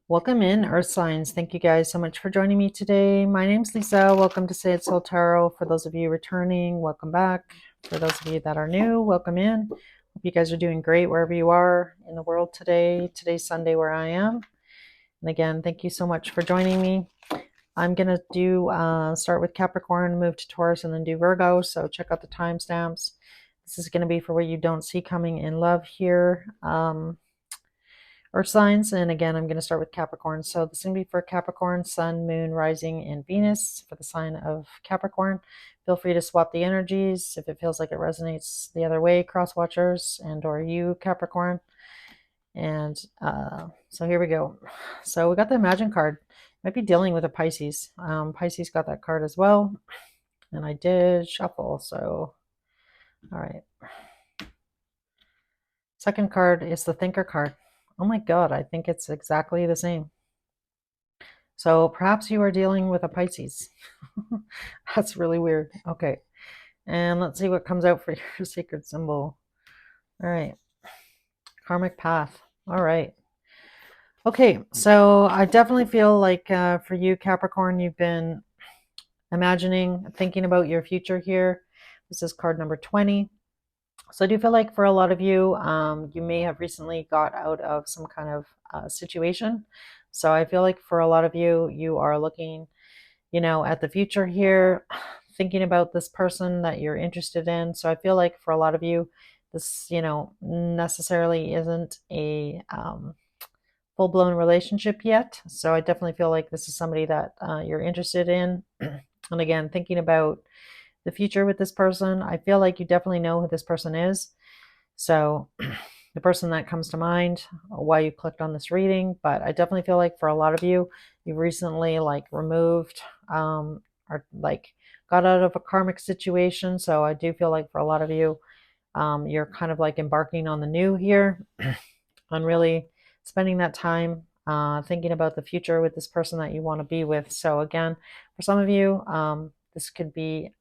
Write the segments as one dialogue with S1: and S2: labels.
S1: Welcome in, Earth Signs. Thank you guys so much for joining me today. My name's Lisa. Welcome to Say It Soul Tarot. For those of you returning, welcome back. For those of you that are new, welcome in. Hope you guys are doing great wherever you are in the world today. Today's Sunday where I am. And again, thank you so much for joining me. I'm going to start with Capricorn, move to Taurus, and then do Virgo. So check out the timestamps. This is going to be for what you don't see coming in love here. Earth signs, and again I'm going to start with Capricorn. So this is going to be for Capricorn, Sun, Moon, Rising, and Venus for the sign of Capricorn. Feel free to swap the energies if it feels like it resonates the other way, cross watchers and or you Capricorn. And so here we go. So we got the Imagine card. Might be dealing with a Pisces. Pisces got that card as well, and I did shuffle. So all right, second card is the Thinker card. Oh my God, I think it's exactly the same. So perhaps you are dealing with a Pisces. That's really weird. Okay. And let's see what comes out for your sacred symbol. All right. Karmic path. All right. Okay. So I definitely feel like for you, Capricorn, you've been imagining, thinking about your future here. This is card number 20. So I do feel like for a lot of you, you may have recently got out of some kind of situation. So I feel like for a lot of you, you are looking, at the future here, thinking about this person that you're interested in. So I feel like for a lot of you, this, necessarily isn't a full-blown relationship yet. So I definitely feel like this is somebody that you're interested in. And again, thinking about the future with this person, I feel like you definitely know who this person is. So the person that comes to mind, why you clicked on this reading, but I definitely feel like for a lot of you, you've recently removed or got out of a karmic situation. So I do feel like for a lot of you, you're kind of embarking on the new here on really spending that time thinking about the future with this person that you want to be with. So again, for some of you, this could be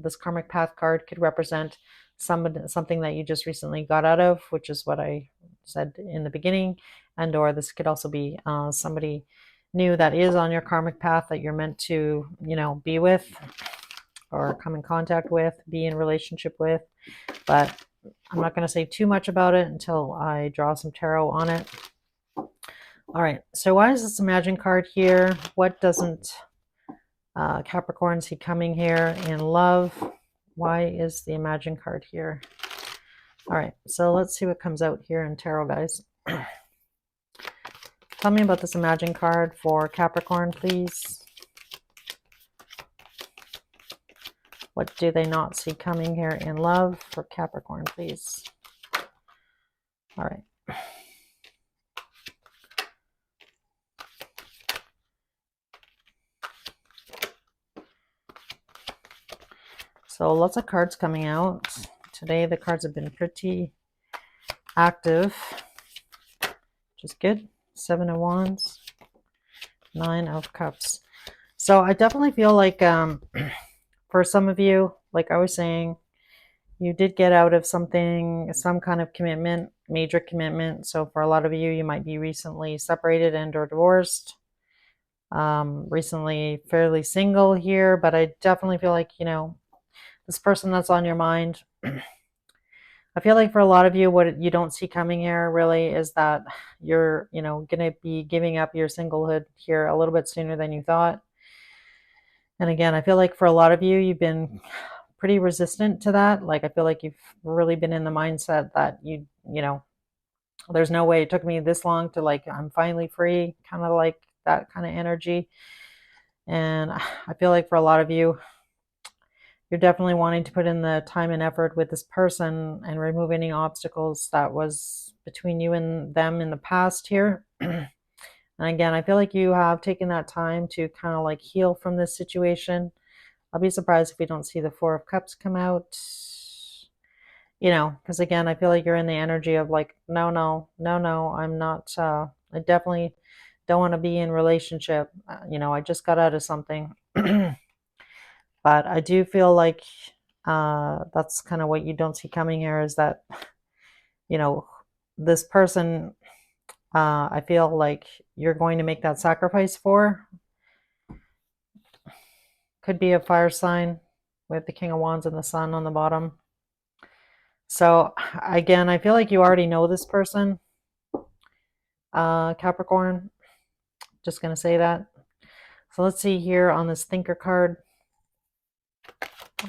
S1: this karmic path card could represent something that you just recently got out of, which is what I said in the beginning, and or this could also be somebody new that is on your karmic path that you're meant to be with or come in contact with, be in relationship with. But I'm not going to say too much about it until I draw some tarot on it. All right, so why is this Imagine card here? What doesn't Capricorn see coming here in love? Why is the Imagine card here? All right, so let's see what comes out here in tarot, guys. Tell me about this Imagine card for Capricorn, please. What do they not see coming here in love for Capricorn, please? All right. So lots of cards coming out. Today the cards have been pretty active, which is good. 7 of Wands, 9 of Cups. So I definitely feel like for some of you, like I was saying, you did get out of something, some kind of commitment, major commitment. So for a lot of you, you might be recently separated and or divorced. Recently fairly single here, but I definitely feel like, this person that's on your mind, I feel like for a lot of you, what you don't see coming here really is that you're, going to be giving up your singlehood here a little bit sooner than you thought. And again, I feel like for a lot of you, you've been pretty resistant to that. Like, I feel like you've really been in the mindset that there's no way it took me this long to I'm finally free, kind of like that kind of energy. And I feel like for a lot of you, you're definitely wanting to put in the time and effort with this person and remove any obstacles that was between you and them in the past here. And again, I feel like you have taken that time to kind of heal from this situation. I'll be surprised if we don't see the 4 of Cups come out, because again, I feel like you're in the energy of no, I'm not, I definitely don't want to be in relationship. I just got out of something. But I do feel like that's kind of what you don't see coming here is that, this person I feel like you're going to make that sacrifice for. Could be a fire sign with the King of Wands and the Sun on the bottom. So again, I feel like you already know this person, Capricorn. Just going to say that. So let's see here on this thinker card.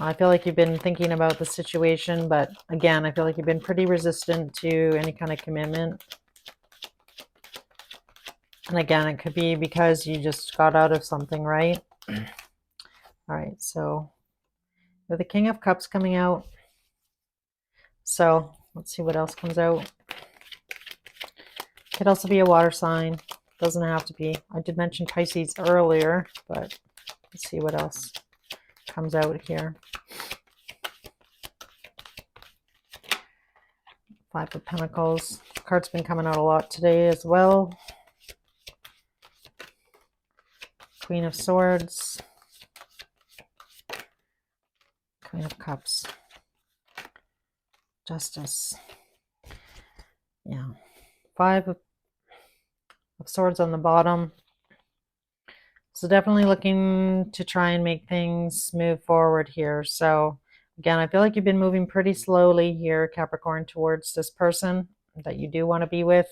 S1: I feel like you've been thinking about the situation, but again, I feel like you've been pretty resistant to any kind of commitment. And again, it could be because you just got out of something, right? All right, so with the King of Cups coming out. So let's see what else comes out. Could also be a water sign. Doesn't have to be. I did mention Pisces earlier, but let's see what else comes out here. Five of Pentacles. Card's been coming out a lot today as well. Queen of Swords. Queen of Cups. Justice. Yeah. Five of Swords on the bottom. So definitely looking to try and make things move forward here. So again, I feel like you've been moving pretty slowly here, Capricorn, towards this person that you do want to be with.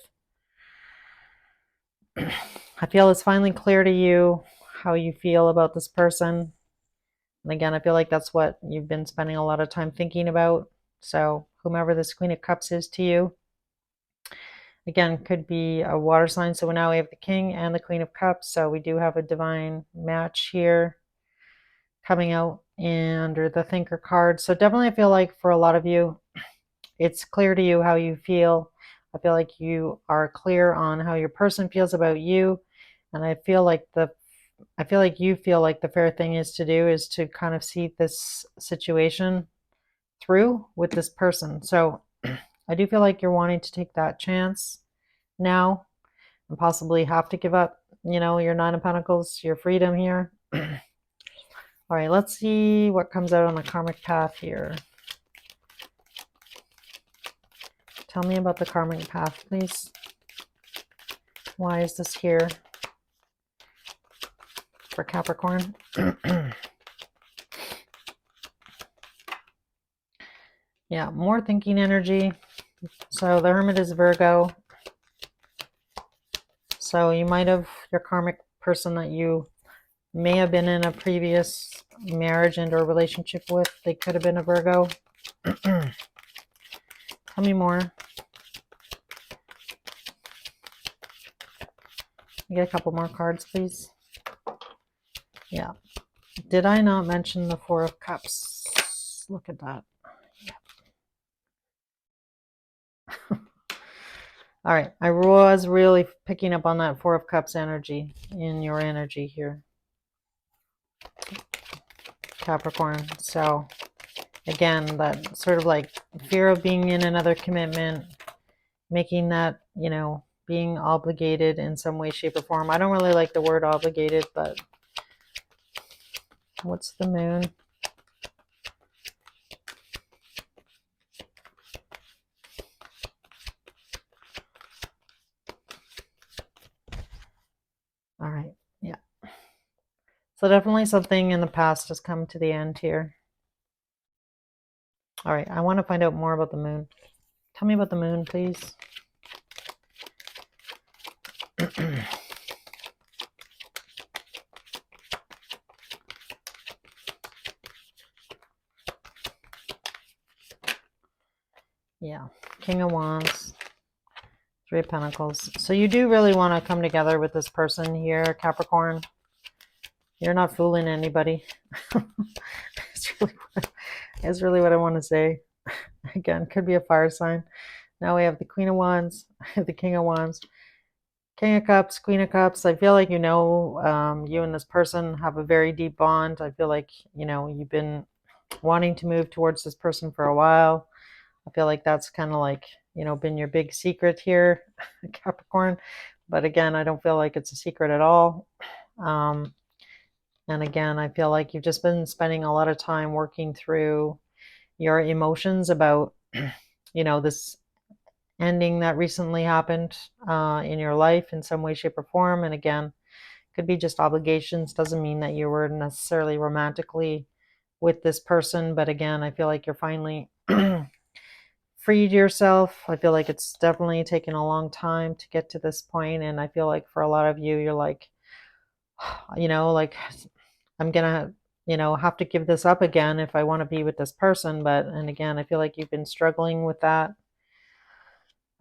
S1: I feel it's finally clear to you how you feel about this person. And again, I feel like that's what you've been spending a lot of time thinking about. So whomever this Queen of Cups is to you, again, could be a water sign. So now we have the King and the Queen of Cups. So we do have a divine match here coming out under the Thinker card. So definitely I feel like for a lot of you, it's clear to you how you feel. I feel like you are clear on how your person feels about you. And I feel like you feel like the fair thing is to do is to kind of see this situation through with this person. So I do feel like you're wanting to take that chance now and possibly have to give up, your Nine of Pentacles, your freedom here. All right, let's see what comes out on the karmic path here. Tell me about the karmic path, please. Why is this here for Capricorn? Yeah, more thinking energy. So the Hermit is Virgo. So you might have your karmic person that you may have been in a previous marriage and or relationship with. They could have been a Virgo. Tell me more. Get a couple more cards, please. Yeah. Did I not mention the Four of Cups? Look at that. Yeah. All right. I was really picking up on that Four of Cups energy in your energy here, Capricorn. So again, that sort of like fear of being in another commitment, making that, being obligated in some way, shape, or form. I don't really like the word obligated, but what's the moon? All right. Yeah. So definitely something in the past has come to the end here. All right. I want to find out more about the moon. Tell me about the moon, please. Yeah. King of Wands. Three of Pentacles. So you do really want to come together with this person here, Capricorn. You're not fooling anybody. It's really what I want to say. Again, could be a fire sign. Now we have the Queen of Wands, the King of Wands, King of Cups, Queen of Cups. I feel like you and this person have a very deep bond. I feel like, you've been wanting to move towards this person for a while. I feel like that's kind of like, been your big secret here, Capricorn. But again, I don't feel like it's a secret at all. And again, I feel like you've just been spending a lot of time working through your emotions about, this ending that recently happened in your life in some way, shape, or form. And again, could be just obligations. Doesn't mean that you were necessarily romantically with this person. But again, I feel like you're finally freed yourself. I feel like it's definitely taken a long time to get to this point. And I feel like for a lot of you, you're like, like I'm gonna, have to give this up again if I want to be with this person. And again, I feel like you've been struggling with that.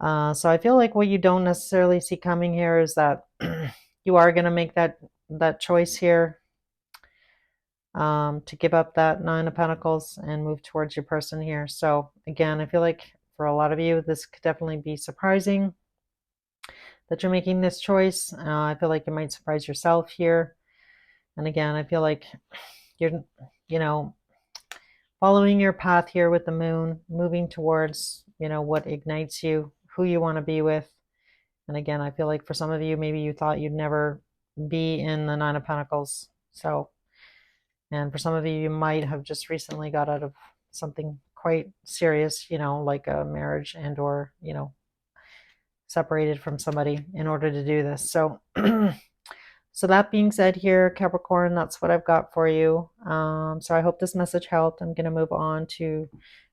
S1: So I feel like what you don't necessarily see coming here is that you are gonna make that choice here, to give up that Nine of Pentacles and move towards your person here. So again, I feel like for a lot of you, this could definitely be surprising that you're making this choice. I feel like it might surprise yourself here. And again, I feel like you're, following your path here with the moon, moving towards, what ignites you, who you want to be with. And again, I feel like for some of you, maybe you thought you'd never be in the Nine of Pentacles. So, and for some of you, you might have just recently got out of something quite serious, like a marriage and or, separated from somebody in order to do this. So, so that being said here, Capricorn, that's what I've got for you. So I hope this message helped. I'm going to move on to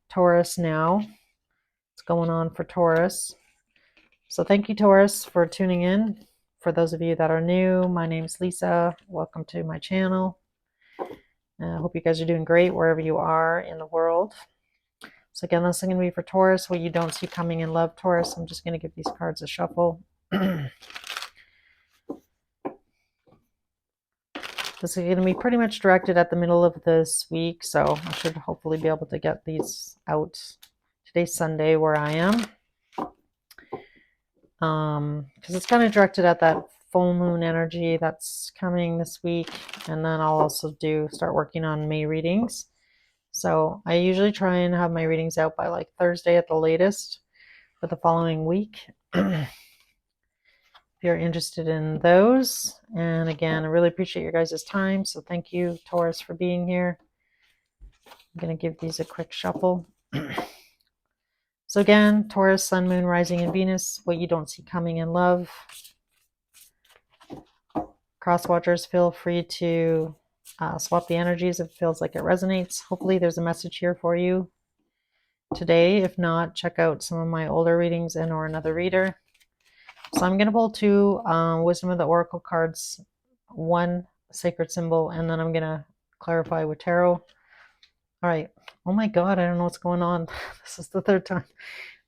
S1: Taurus now. What's going on for Taurus? So thank you, Taurus, for tuning in. For those of you that are new, my name's Lisa. Welcome to my channel. I hope you guys are doing great wherever you are in the world. So again, this is going to be for Taurus, what you don't see coming in love, Taurus. I'm just going to give these cards a shuffle. This is going to be pretty much directed at the middle of this week, so I should hopefully be able to get these out. Today's Sunday where I am. Because it's kind of directed at that full moon energy that's coming this week. And then I'll also start working on May readings. So I usually try and have my readings out by like Thursday at the latest for the following week. If you're interested in those. And again, I really appreciate your guys' time. So thank you, Taurus, for being here. I'm going to give these a quick shuffle. So again, Taurus, Sun, Moon, Rising, and Venus, what you don't see coming in love. Cross watchers, feel free to swap the energies if it feels like it resonates. Hopefully there's a message here for you today. If not, check out some of my older readings and or another reader. So I'm going to pull two Wisdom of the Oracle cards, one sacred symbol, and then I'm going to clarify with tarot. All right. Oh my God, I don't know what's going on. This is the third time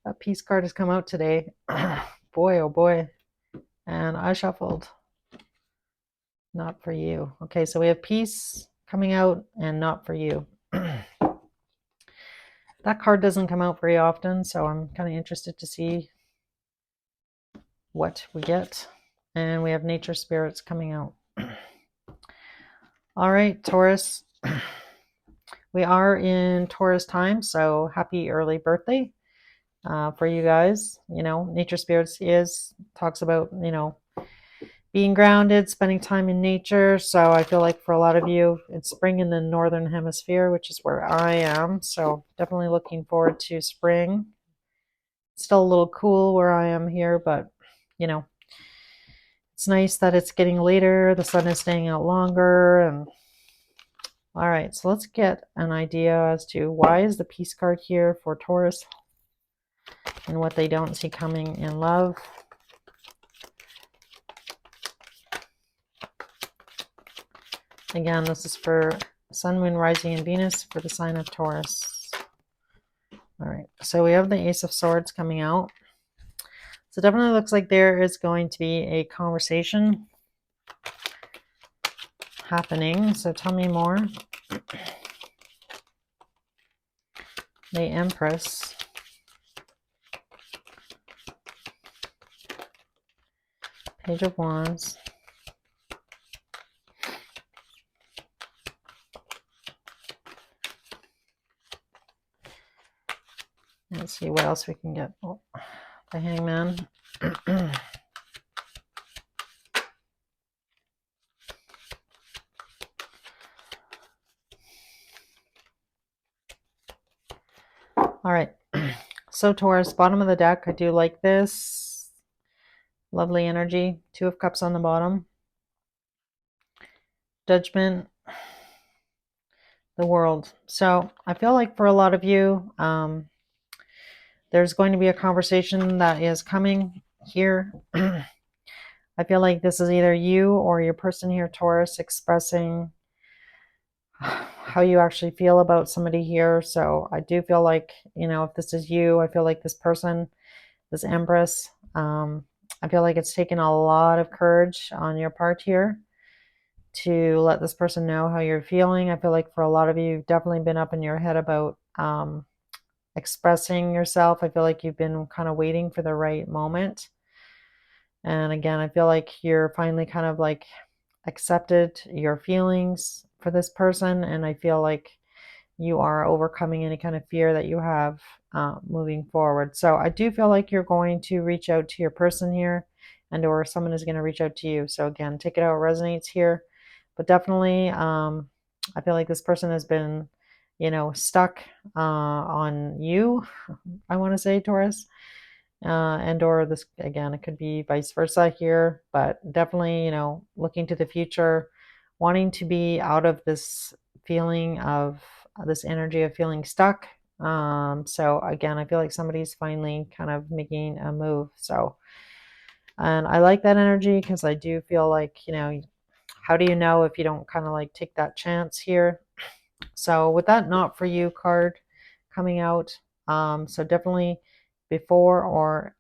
S1: that peace card has come out today. Boy, oh boy. And I shuffled. Not for you. Okay, so we have peace coming out and not for you. That card doesn't come out very often, so I'm kind of interested to see what we get. And we have nature spirits coming out. All right, Taurus. We are in Taurus time, so happy early birthday for you guys. Nature spirits talks about, being grounded, spending time in nature. So I feel like for a lot of you, it's spring in the northern hemisphere, which is where I am. So definitely looking forward to spring. It's still a little cool where I am here, but it's nice that it's getting later. The sun is staying out longer. And all right, so let's get an idea as to why is the peace card here for Taurus and what they don't see coming in love. Again, this is for Sun, Moon, Rising, and Venus for the sign of Taurus. All right, so we have the Ace of Swords coming out. So definitely looks like there is going to be a conversation happening. So tell me more. The Empress. Page of Wands. Let's see what else we can get. Oh, the Hangman. All right. So Taurus, bottom of the deck, I do like this. Lovely energy. Two of Cups on the bottom. Judgment. The World. So I feel like for a lot of you, there's going to be a conversation that is coming here. I feel like this is either you or your person here, Taurus, expressing how you actually feel about somebody here. So I do feel like, if this is you, I feel like this person, this Empress, I feel like it's taken a lot of courage on your part here to let this person know how you're feeling. I feel like for a lot of you, you've definitely been up in your head about expressing yourself. I feel like you've been kind of waiting for the right moment. And again, I feel like you're finally kind of like accepted your feelings for this person. And I feel like you are overcoming any kind of fear that you have moving forward. So I do feel like you're going to reach out to your person here, and or someone is going to reach out to you. So again, take it how it resonates here. But definitely, I feel like this person has been, stuck on you, I want to say, Taurus. And or this, again, it could be vice versa here, but definitely, looking to the future, wanting to be out of this feeling of this energy of feeling stuck. So again, I feel like somebody's finally kind of making a move. So, and I like that energy because I do feel like, how do you know if you don't kind of like take that chance here? So with that not for you card coming out, so definitely before or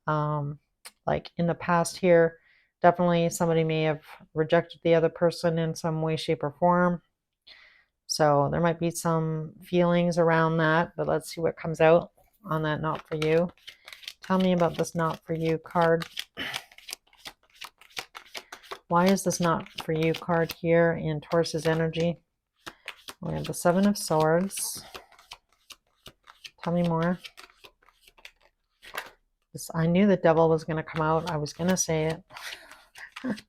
S1: like in the past here, definitely somebody may have rejected the other person in some way, shape, or form. So there might be some feelings around that, but let's see what comes out on that not for you. Tell me about this not for you card. Why is this not for you card here in Taurus's energy? We have the Seven of Swords. Tell me more. I knew the devil was going to come out. I was going to say it.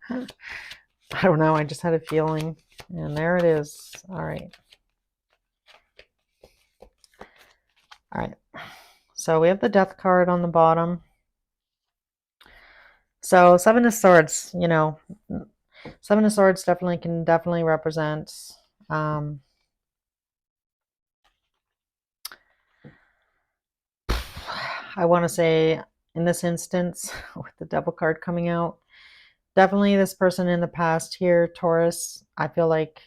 S1: I don't know. I just had a feeling. And there it is. All right. All right. So we have the Death card on the bottom. So Seven of Swords, Seven of Swords can definitely represent I want to say in this instance with the Devil card coming out, definitely this person in the past here, Taurus, I feel like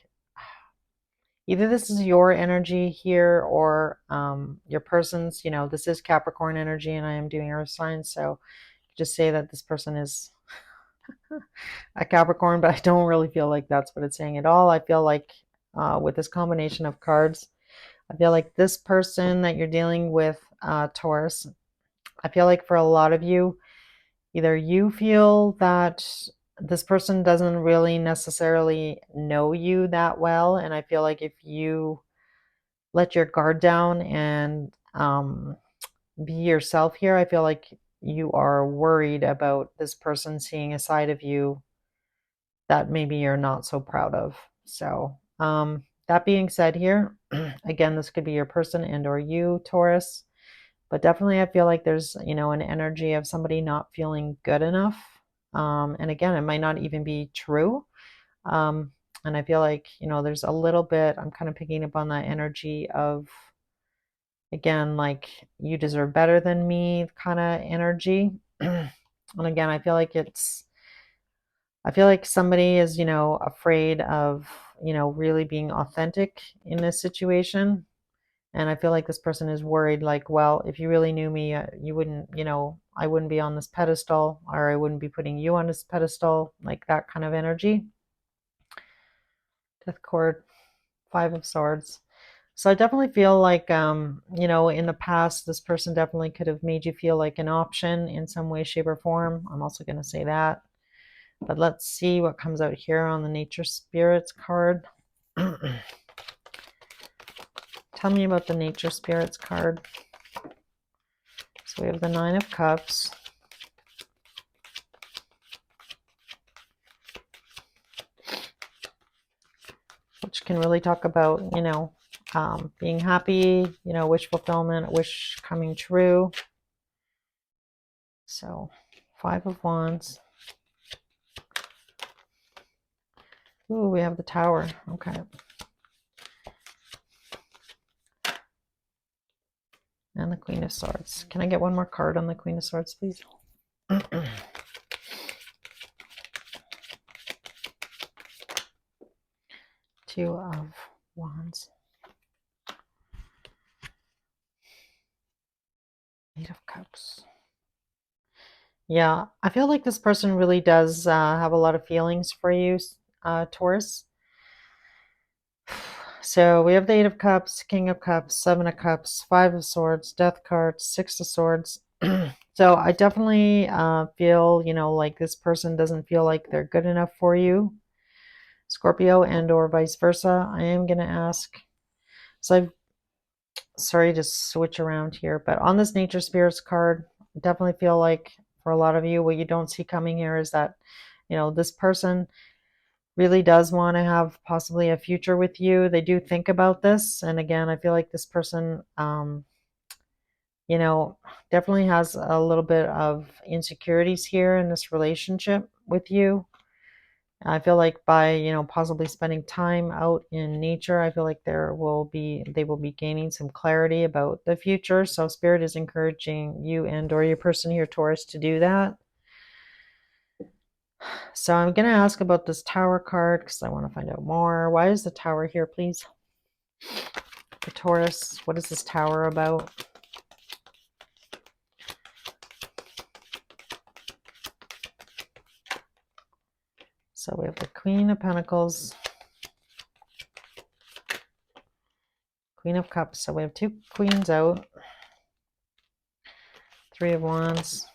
S1: either this is your energy here or your person's, this is Capricorn energy and I am doing earth signs. So just say that this person is a Capricorn, but I don't really feel like that's what it's saying at all. I feel like with this combination of cards, I feel like this person that you're dealing with, Taurus, I feel like for a lot of you, either you feel that this person doesn't really necessarily know you that well. And I feel like if you let your guard down and be yourself here, I feel like you are worried about this person seeing a side of you that maybe you're not so proud of. So that being said here, again, this could be your person and or you, Taurus. But definitely I feel like there's, an energy of somebody not feeling good enough. And again, it might not even be true. And I feel like, there's a little bit, I'm kind of picking up on that energy of, again, like you deserve better than me kind of energy. And again, I feel like somebody is, afraid of, really being authentic in this situation. And I feel like this person is worried, like, well, if you really knew me, you wouldn't, I wouldn't be on this pedestal, or I wouldn't be putting you on this pedestal, like that kind of energy. Death cord, Five of Swords. So I definitely feel like, in the past, this person definitely could have made you feel like an option in some way, shape, or form. I'm also going to say that. But let's see what comes out here on the Nature Spirits card. Tell me about the Nature Spirits card. So we have the Nine of Cups. Which can really talk about, being happy, wish fulfillment, wish coming true. So 5 of Wands. Ooh, we have the Tower. Okay. And the Queen of Swords. Can I get one more card on the Queen of Swords, please? Two of Wands. Eight of Cups. Yeah, I feel like this person really does have a lot of feelings for you, Taurus. So we have the Eight of Cups, King of Cups, Seven of Cups, Five of Swords, Death card, Six of Swords. So I definitely feel, like this person doesn't feel like they're good enough for you, Scorpio, and or vice versa. I am going to ask. So I've, sorry to switch around here, but on this Nature Spirits card, I definitely feel like for a lot of you, what you don't see coming here is that, this person really does want to have possibly a future with you. They do think about this. And again, I feel like this person, definitely has a little bit of insecurities here in this relationship with you. I feel like by, possibly spending time out in nature, I feel like they will be gaining some clarity about the future. So Spirit is encouraging you and or your person here, Taurus, to do that. So I'm going to ask about this Tower card because I want to find out more. Why is the Tower here, please? For Taurus, what is this Tower about? So we have the Queen of Pentacles, Queen of Cups. So we have two queens out, Three of Wands.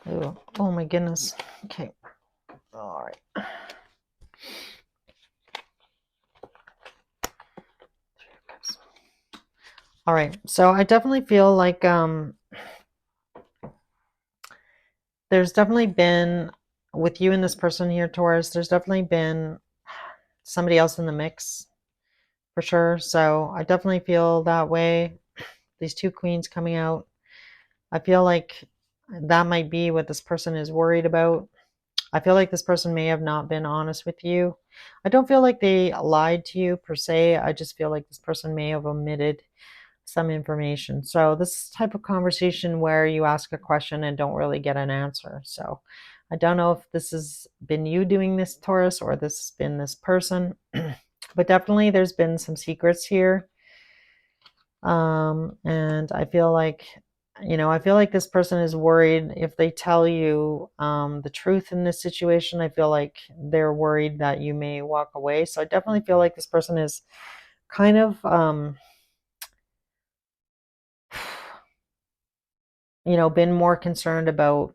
S1: Ooh, oh my goodness. Okay. All right. All right. So I definitely feel like there's definitely been, with you and this person here, Taurus, there's definitely been somebody else in the mix for sure. So I definitely feel that way. These two queens coming out. I feel like that might be what this person is worried about. I feel like this person may have not been honest with you. I don't feel like they lied to you per se. I just feel like this person may have omitted some information. So this type of conversation where you ask a question and don't really get an answer. So I don't know if this has been you doing this, Taurus, or this has been this person, but definitely there's been some secrets here. And I feel like, I feel like this person is worried if they tell you the truth in this situation. I feel like they're worried that you may walk away. So I definitely feel like this person is kind of, been more concerned about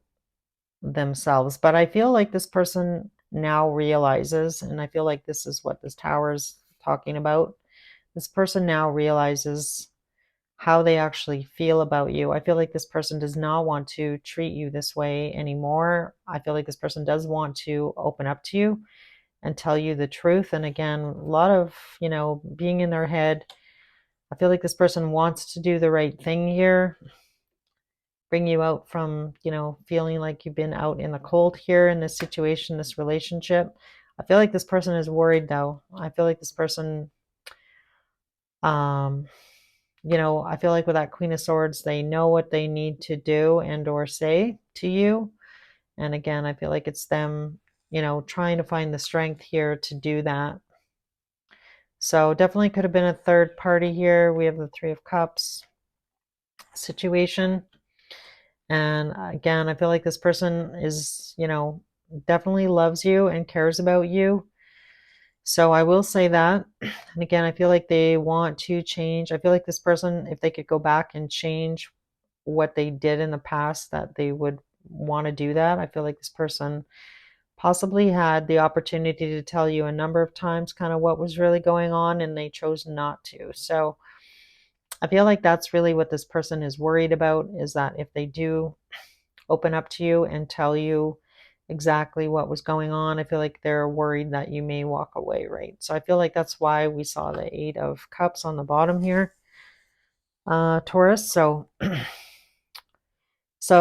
S1: themselves. But I feel like this person now realizes, and I feel like this is what this Tower is talking about. This person now realizes how they actually feel about you. I feel like this person does not want to treat you this way anymore. I feel like this person does want to open up to you and tell you the truth. And again, a lot of, being in their head. I feel like this person wants to do the right thing here, bring you out from, feeling like you've been out in the cold here in this situation, this relationship. I feel like this person is worried though. I feel like this person, I feel like with that Queen of Swords, they know what they need to do and or say to you. And again, I feel like it's them, trying to find the strength here to do that. So definitely could have been a third party here. We have the Three of Cups situation. And again, I feel like this person is, definitely loves you and cares about you. So I will say that. And again, I feel like they want to change. I feel like this person, if they could go back and change what they did in the past, that they would want to do that. I feel like this person possibly had the opportunity to tell you a number of times kind of what was really going on and they chose not to. So I feel like that's really what this person is worried about, is that if they do open up to you and tell you exactly what was going on, I feel like they're worried that you may walk away, right? So I feel like that's why we saw the Eight of Cups on the bottom here. Taurus. So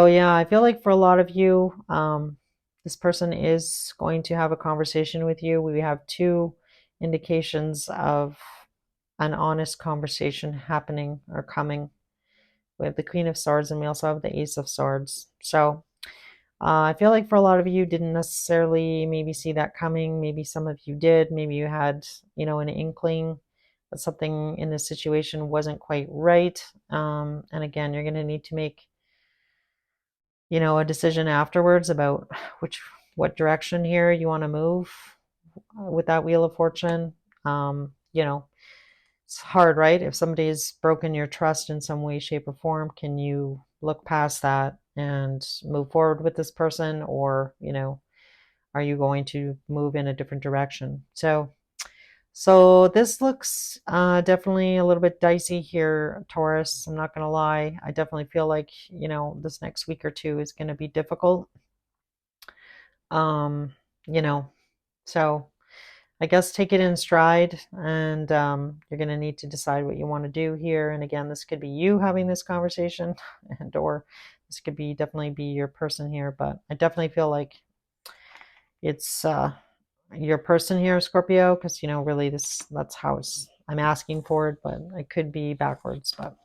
S1: yeah, I feel like for a lot of you, this person is going to have a conversation with you. We have two indications of an honest conversation happening or coming. We have the Queen of Swords and we also have the Ace of Swords. So I feel like for a lot of you didn't necessarily maybe see that coming. Maybe some of you did. Maybe you had, an inkling that something in this situation wasn't quite right. And again, you're going to need to make, a decision afterwards about what direction here you want to move with that Wheel of Fortune. It's hard, right? If somebody's broken your trust in some way, shape, or form, can you look past that and move forward with this person, or are you going to move in a different direction? So this looks definitely a little bit dicey here, Taurus. I'm not going to lie. I definitely feel like, this next week or two is going to be difficult. Um, you know, so I guess take it in stride, and you're going to need to decide what you want to do here. And again, this could be you having this conversation, and or this could be definitely be your person here. But I definitely feel like it's your person here, Scorpio, because really that's how I'm asking for it, but it could be backwards. But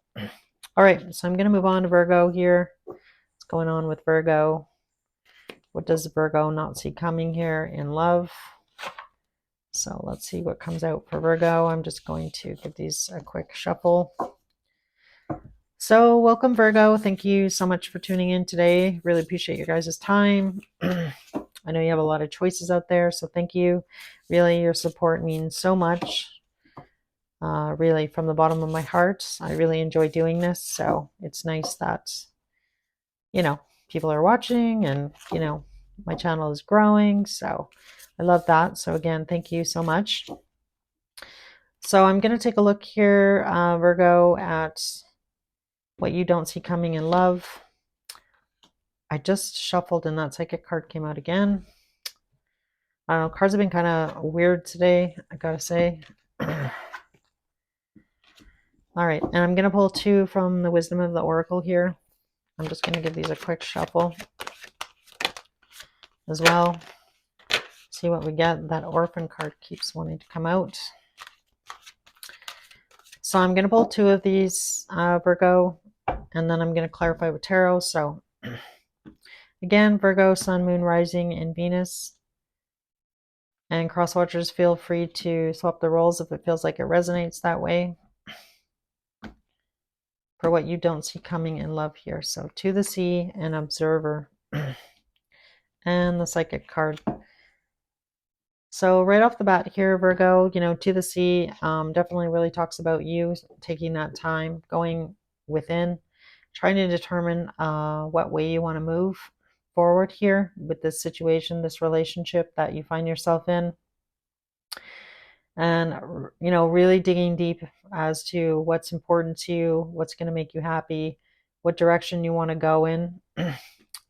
S1: all right, so I'm going to move on to Virgo here. What's going on with Virgo? What does Virgo not see coming here in love? So let's see what comes out for Virgo. I'm just going to give these a quick shuffle. So welcome, Virgo. Thank you so much for tuning in today. Really appreciate your guys' time. I know you have a lot of choices out there, so thank you. Really, your support means so much. Really, from the bottom of my heart, I really enjoy doing this. So it's nice that, people are watching, and, my channel is growing. So I love that. So again, thank you so much. So I'm going to take a look here, Virgo, at what you don't see coming in love. I just shuffled and that psychic card came out again. I don't know, cards have been kind of weird today, I gotta say. All right, and I'm going to pull two from the Wisdom of the Oracle here. I'm just going to give these a quick shuffle as well. See what we get. That Orphan card keeps wanting to come out. So I'm going to pull two of these, Virgo, and then I'm going to clarify with Tarot. So again, Virgo, Sun, Moon, Rising, and Venus. And cross watchers, feel free to swap the roles if it feels like it resonates that way. For what you don't see coming in love here. So to the sea and observer. And the psychic card. So right off the bat here, Virgo, to the sea definitely really talks about you taking that time, going within, trying to determine what way you want to move forward here with this situation, this relationship that you find yourself in. And, really digging deep as to what's important to you, what's going to make you happy, what direction you want to go in.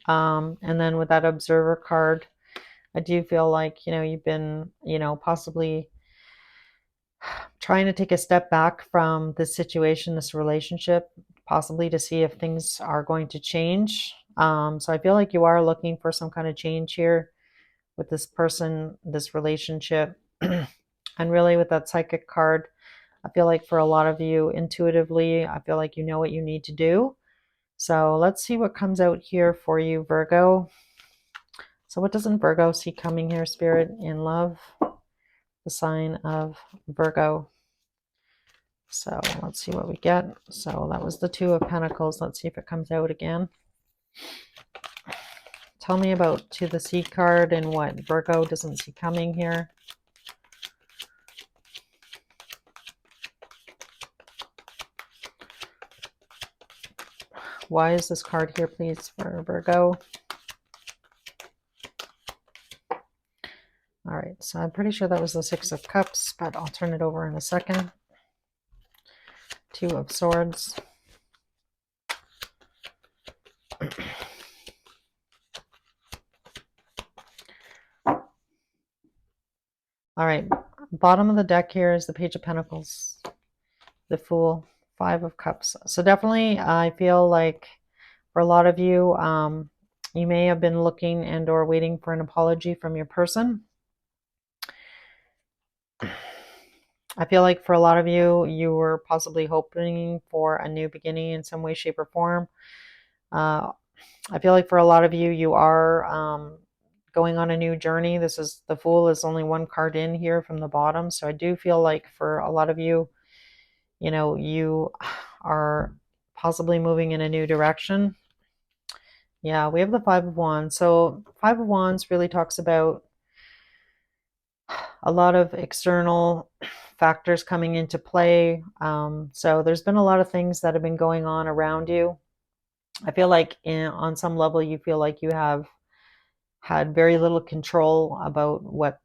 S1: And then with that observer card, I do feel like, you've been, possibly trying to take a step back from this situation, this relationship, possibly to see if things are going to change. So I feel like you are looking for some kind of change here with this person, this relationship. And really with that psychic card, I feel like for a lot of you intuitively, I feel like you know what you need to do. So let's see what comes out here for you, Virgo. So what doesn't Virgo see coming here, Spirit, in love? The sign of Virgo. So let's see what we get. So that was the Two of Pentacles. Let's see if it comes out again. Tell me about To the Sea card and what Virgo doesn't see coming here. Why is this card here, please, for Virgo? All right, so I'm pretty sure that was the Six of Cups, but I'll turn it over in a second. Two of Swords. All right, bottom of the deck here is the Page of Pentacles, the Fool, Five of Cups. So definitely, I feel like for a lot of you, you may have been looking and or waiting for an apology from your person. I feel like for a lot of you, you were possibly hoping for a new beginning in some way, shape, or form. Uh, I feel like for a lot of you, you are going on a new journey. This is the Fool is only one card in here from the bottom. So I do feel like for a lot of you, you are possibly moving in a new direction. Yeah, we have the Five of Wands. So Five of Wands really talks about a lot of external factors coming into play. So there's been a lot of things that have been going on around you. I feel like on some level you feel like you have had very little control about what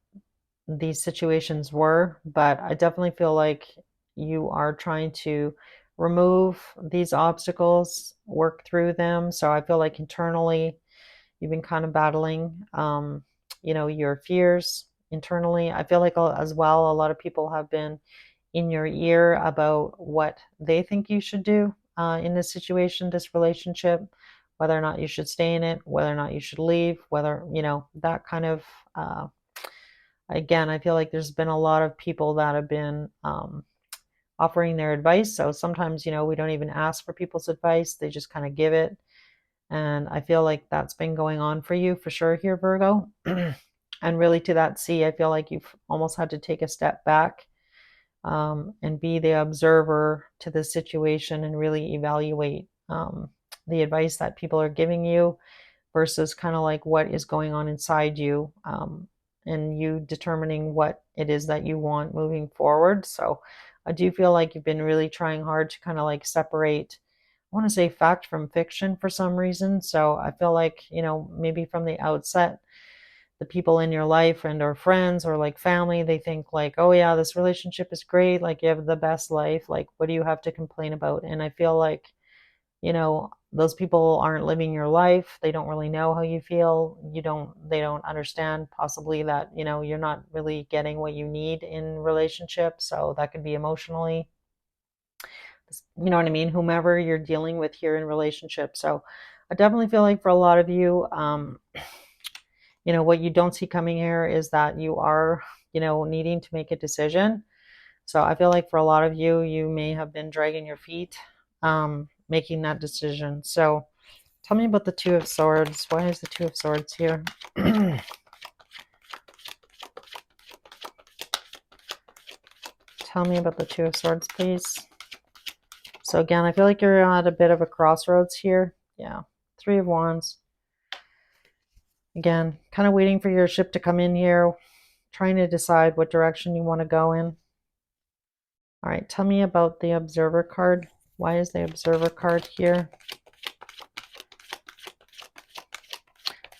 S1: these situations were, but I definitely feel like you are trying to remove these obstacles, work through them. So I feel like internally you've been kind of battling, your fears internally. I feel like as well, a lot of people have been in your ear about what they think you should do in this situation, this relationship, whether or not you should stay in it, whether or not you should leave, whether, that kind of, again, I feel like there's been a lot of people that have been offering their advice. So sometimes, we don't even ask for people's advice, they just kind of give it. And I feel like that's been going on for you for sure here, Virgo. And really to that C, I feel like you've almost had to take a step back and be the observer to the situation and really evaluate the advice that people are giving you versus kind of like what is going on inside you, and you determining what it is that you want moving forward. So I do feel like you've been really trying hard to kind of like separate, I want to say, fact from fiction for some reason. So I feel like, maybe from the outset, the people in your life and or friends or like family, they think like, oh yeah, this relationship is great, like you have the best life, like what do you have to complain about? And I feel like, those people aren't living your life, they don't really know how you feel, they don't understand possibly that, you're not really getting what you need in relationships. So that could be emotionally, you know what I mean, whomever you're dealing with here in relationship. So I definitely feel like for a lot of you, what you don't see coming here is that you are, needing to make a decision. So I feel like for a lot of you, you may have been dragging your feet, making that decision. So tell me about the Two of Swords. Why is the Two of Swords here? Tell me about the Two of Swords, please. So again, I feel like you're at a bit of a crossroads here. Yeah. Three of Wands. Again, kind of waiting for your ship to come in here, trying to decide what direction you want to go in. All right, tell me about the Observer card. Why is the Observer card here?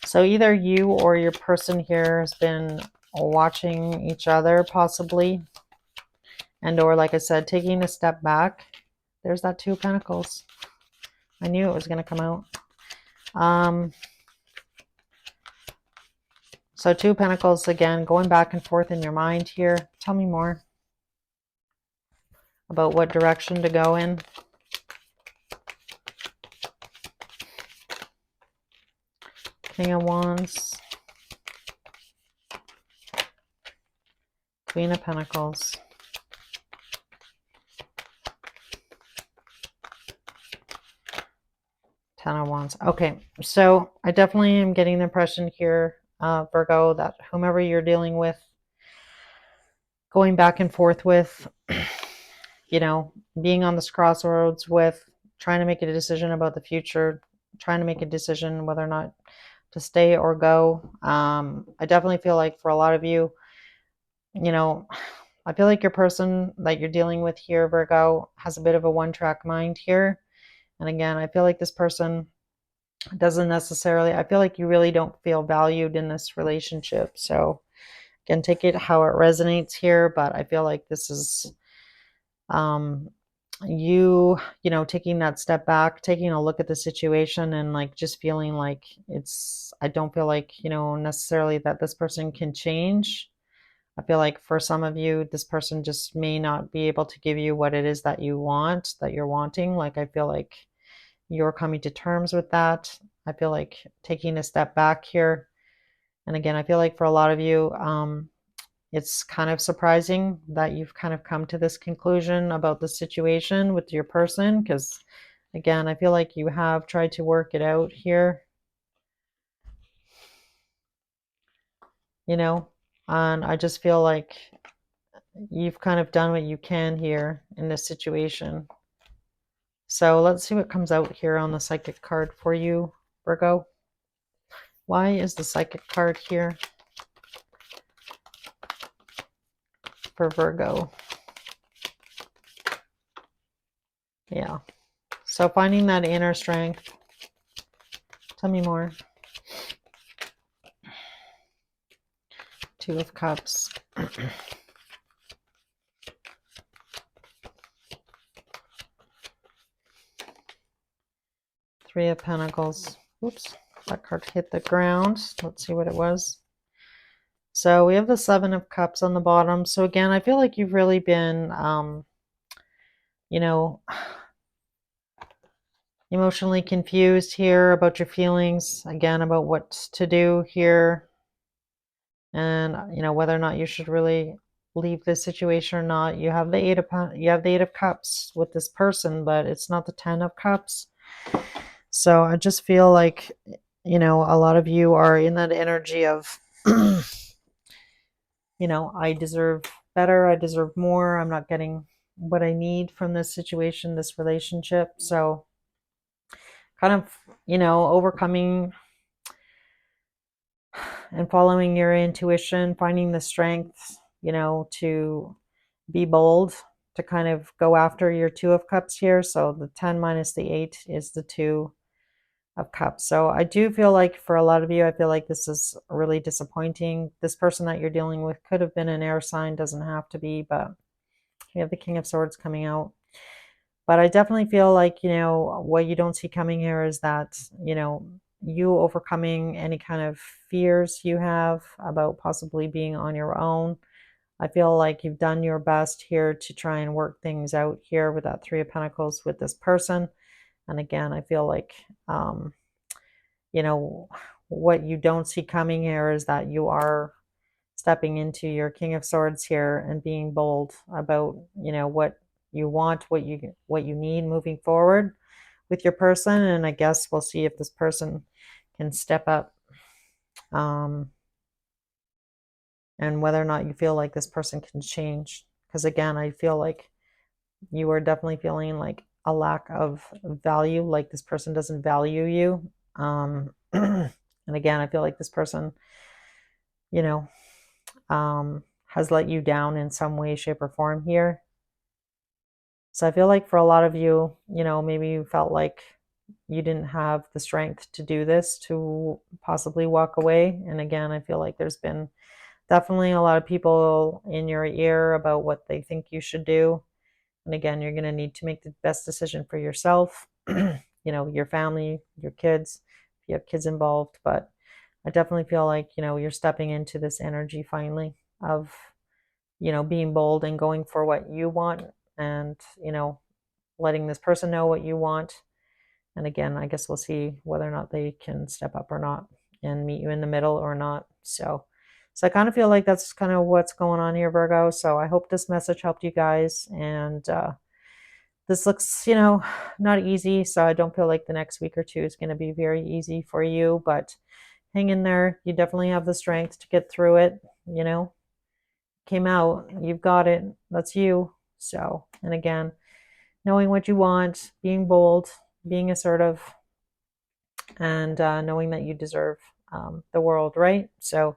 S1: So either you or your person here has been watching each other possibly, and or like I said, taking a step back. There's that Two of Pentacles. I knew it was going to come out. So Two of Pentacles, again, going back and forth in your mind here. Tell me more about what direction to go in. King of Wands. Queen of Pentacles. Ten of Wands. Okay, so I definitely am getting the impression here, Virgo, that whomever you're dealing with, going back and forth with, being on this crossroads with, trying to make a decision about the future, trying to make a decision whether or not to stay or go. I definitely feel like for a lot of you, I feel like your person that you're dealing with here, Virgo, has a bit of a one-track mind here. And again, I feel like this person doesn't necessarily, I feel like you really don't feel valued in this relationship. So again, take it how it resonates here, but I feel like this is you taking that step back, taking a look at the situation and like just feeling like I don't feel like, necessarily that this person can change. I feel like for some of you, this person just may not be able to give you what it is that you want, that you're wanting. Like, I feel like you're coming to terms with that. I feel like taking a step back here. And again, I feel like for a lot of you, it's kind of surprising that you've kind of come to this conclusion about the situation with your person, because again, I feel like you have tried to work it out here, you know, and I just feel like you've kind of done what you can here in this situation. So let's see what comes out here on the psychic card for you, Virgo. Why is the psychic card here for Virgo? Yeah. So finding that inner strength. Tell me more. Two of Cups. Three of Pentacles. Oops, that card hit the ground. Let's see what it was. So we have the Seven of Cups on the bottom. So again, I feel like you've really been, you know, emotionally confused here about your feelings, again, about what to do here, and whether or not you should really leave this situation or not. You have the Eight of Cups with this person, but it's not the Ten of Cups. So I just feel like, a lot of you are in that energy of, I deserve better, I deserve more, I'm not getting what I need from this situation, this relationship. So kind of, overcoming and following your intuition, finding the strength, to be bold, to kind of go after your Two of Cups here. So the 10 minus the 8 is the Two of Cups. So I do feel like for a lot of you, I feel like this is really disappointing. This person that you're dealing with could have been an air sign, doesn't have to be, but you have the King of Swords coming out. But I definitely feel like, what you don't see coming here is that, you overcoming any kind of fears you have about possibly being on your own. I feel like you've done your best here to try and work things out here with that Three of Pentacles with this person. And again, I feel like, what you don't see coming here is that you are stepping into your King of Swords here and being bold about, what you want, what you need moving forward with your person. And I guess we'll see if this person can step up, and whether or not you feel like this person can change. Because again, I feel like you are definitely feeling like a lack of value, like this person doesn't value you. And again, I feel like this person, you know, has let you down in some way, shape, or form here. So I feel like for a lot of you, maybe you felt like you didn't have the strength to do this, to possibly walk away. And again, I feel like there's been definitely a lot of people in your ear about what they think you should do. And again, you're going to need to make the best decision for yourself, your family, your kids, if you have kids involved. But I definitely feel like, you're stepping into this energy finally of, being bold and going for what you want, and, letting this person know what you want. And again, I guess we'll see whether or not they can step up or not and meet you in the middle or not. So I kind of feel like that's kind of what's going on here, Virgo. So I hope this message helped you guys. And this looks, not easy. So I don't feel like the next week or two is going to be very easy for you. But hang in there. You definitely have the strength to get through it. Came out. You've got it. That's you. So, and again, knowing what you want, being bold, being assertive, and knowing that you deserve the world, right? So,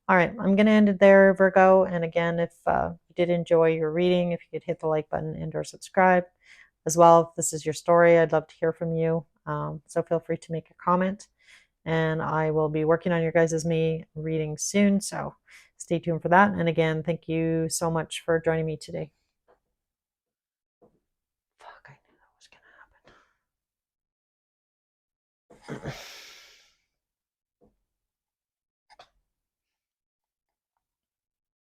S1: all right, I'm going to end it there, Virgo. And again, if you did enjoy your reading, if you could hit the like button and or subscribe as well. If this is your story, I'd love to hear from you. So feel free to make a comment. And I will be working on your guys' May reading soon. So stay tuned for that. And again, thank you so much for joining me today. Fuck, I knew that was going to happen.